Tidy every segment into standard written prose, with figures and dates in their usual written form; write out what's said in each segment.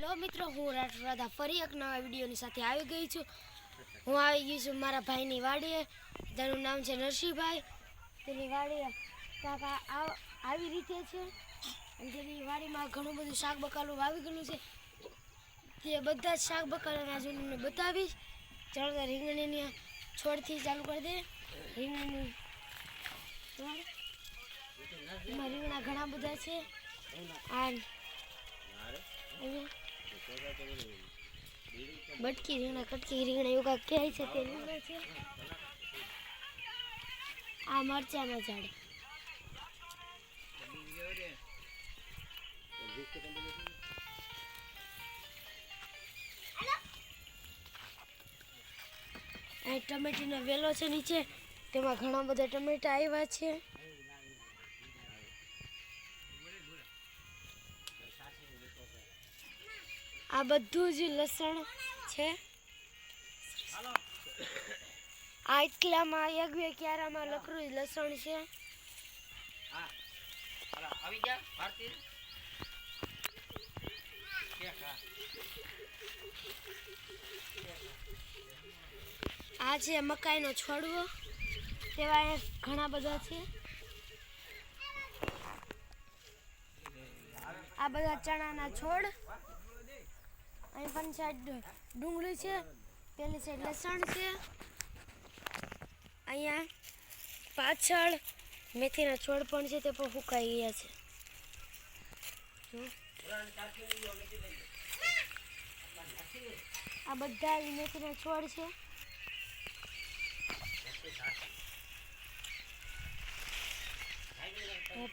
Hello મિત્રો, હું રાઠોડા ફરી એક નવા વિડીયોની સાથે આવી ગઈ છું. હું આવી ગઈ છું મારા ભાઈની વાડીએ. તેનું નામ છે નરસિંહભાઈ. તેની વાડીએ કાકા આવી રીતે છે અને તેની વાડીમાં ઘણું બધું શાક બકાલું વાવી ગયેલું છે. તે બધા જ શાક બકાલાના જોઈને બતાવીશ. ચાલો તો રીંગણીની છોડથી ચાલુ કરી દે. રીંગણીની છોડ એમાં રીંગણા ઘણા બધા છે. આ બટકી રીંગણા, કટકી રીંગણા એવું કાંઈક કહે છે તે રીંગણા છે. આ મરચાના ઝાડ. અહીં ટમેટીનો વેલો છે નીચે, તેમાં ઘણા બધા ટમેટા આવ્યા છે. આ બધું જ લસણ છે. આ એટલામાં એક બે ક્યારામાં લકડું જ લસણ છે. આ છે મકાઈનો છોડવો, તેવા ઘણા બધા છે. આ બધા ચણાના છોડ. અહીં પણ સાઈડ ડુંગળી છે, પેલી સાઈડ લસણ છે. અહીંયા પાછળ મેથીના છોડ પણ છે, તે પણ સુકાઈ ગયા છે. આ બધા મેથીના છોડ છે.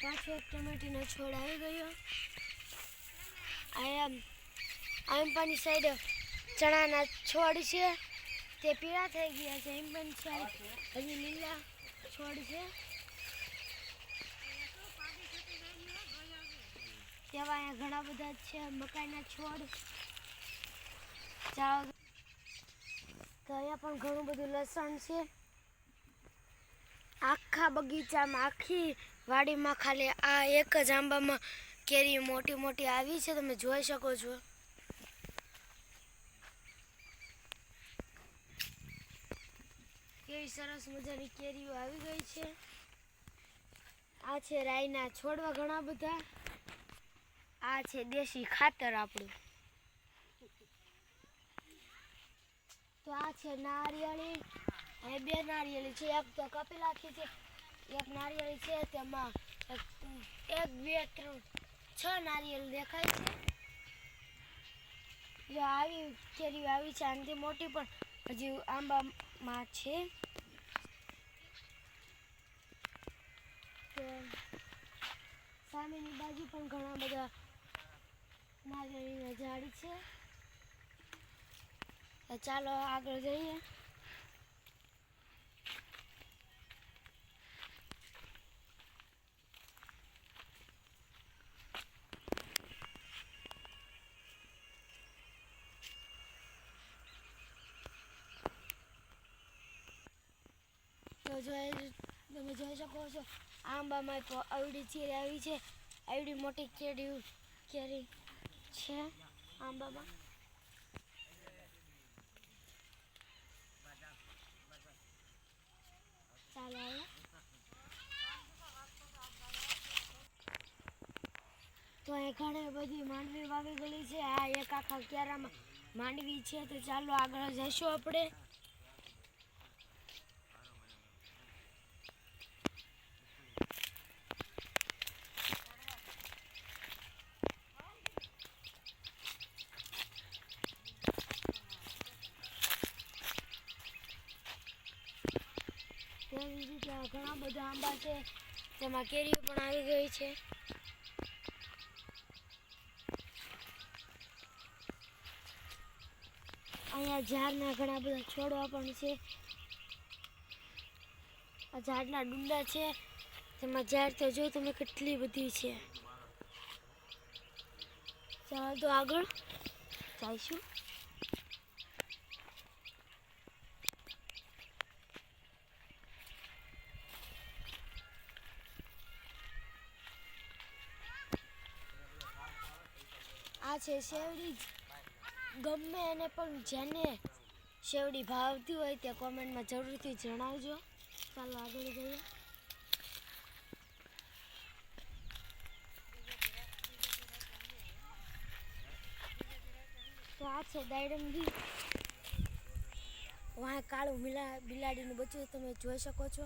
પાછો એક ટમેટીનો છોડ આવી ગયો. આંબાની સાઈડ ચણાના છોડ છે, તે પીળા થઈ ગયા છે. આંબાની સાઈડ હજી લીલા છોડ છે. તેવા અહીંયા ઘણા બધા છે મકાઈના છોડ. ચાલો તો અહીંયા પણ ઘણું બધું લસણ છે. આખા બગીચામાં, આખી વાડીમાં ખાલી આ એક જ આંબામાં કેરી મોટી મોટી આવી છે, તમે જોઈ શકો છો. કેવી સરસ મજાની કેરીઓ આવી ગઈ છે. આ છે રાઈના છોડવા ઘણા બધા. આ છે દેશી ખાતર આપણું. તો આ છે નારિયેળી. અહીં બે નારિયેળી છે, એક તો કાપી નાખી છે. એક નારિયેળી છે, તેમાં 1 2 3 6 નારિયેળ દેખાય છે. જો આવી કેરીઓ આવી છે, આનાથી મોટી પણ હજી આંબામાં છે. તો સામેની બાજુ પણ ઘણા બધા નારિયેળીના ઝાડ છે. તો ચાલો આગળ જઈએ. તો તમે જોઈ શકો છો, આંબામાં તો આવડી ચીરી આવી છે. આવડી મોટી કેરી છે આંબામાં. ચાલો હવે તો અહીં ઘણી બધી માંડવી વાવી ગયેલી છે. આ એક આખા ક્યારામાં માંડવી છે. તો ચાલો આગળ જઈશું આપણે. તેવી રીતે ઘણા બધા આંબા છે, તેમાં કેરીઓ પણ આવી ગઈ છે. અહીંયા ઝાડના ઘણા બધા છોડવા પણ છે. આ ઝાડના ડુંડા છે, તેમાં ઝાડ તો જો તમે કેટલી બધી છે. ચાલો તો આગળ જઈશું. આ છે શેરડી ગમે એને પણ જેને શેવડી ભાવતી હોય તે કોમેન્ટમાં જરૂરથી જણાવજો. ચાલો આગળ જઈએ. તો આ છે દાડમડી. વાહ કાળું બિલાડીનું બચ્ચું તમે જોઈ શકો છો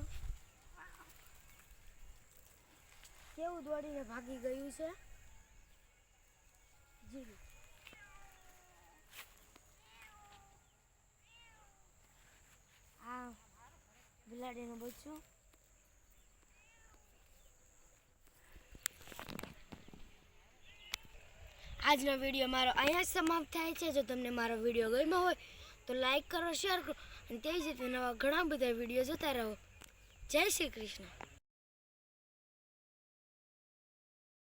કેવું દોડીને ભાગી ગયું છે. જી આ બિલાડીનું બચ્ચું. આજનો વિડીયો મારો અહીંયા જ સમાપ્ત થાય છે. જો તમને મારો વિડીયો ગમ્યો હોય તો લાઈક કરો, શેર કરો અને તે જ રીતે નવા ઘણા બધા વિડીયો જોતા રહો. જય શ્રી કૃષ્ણ.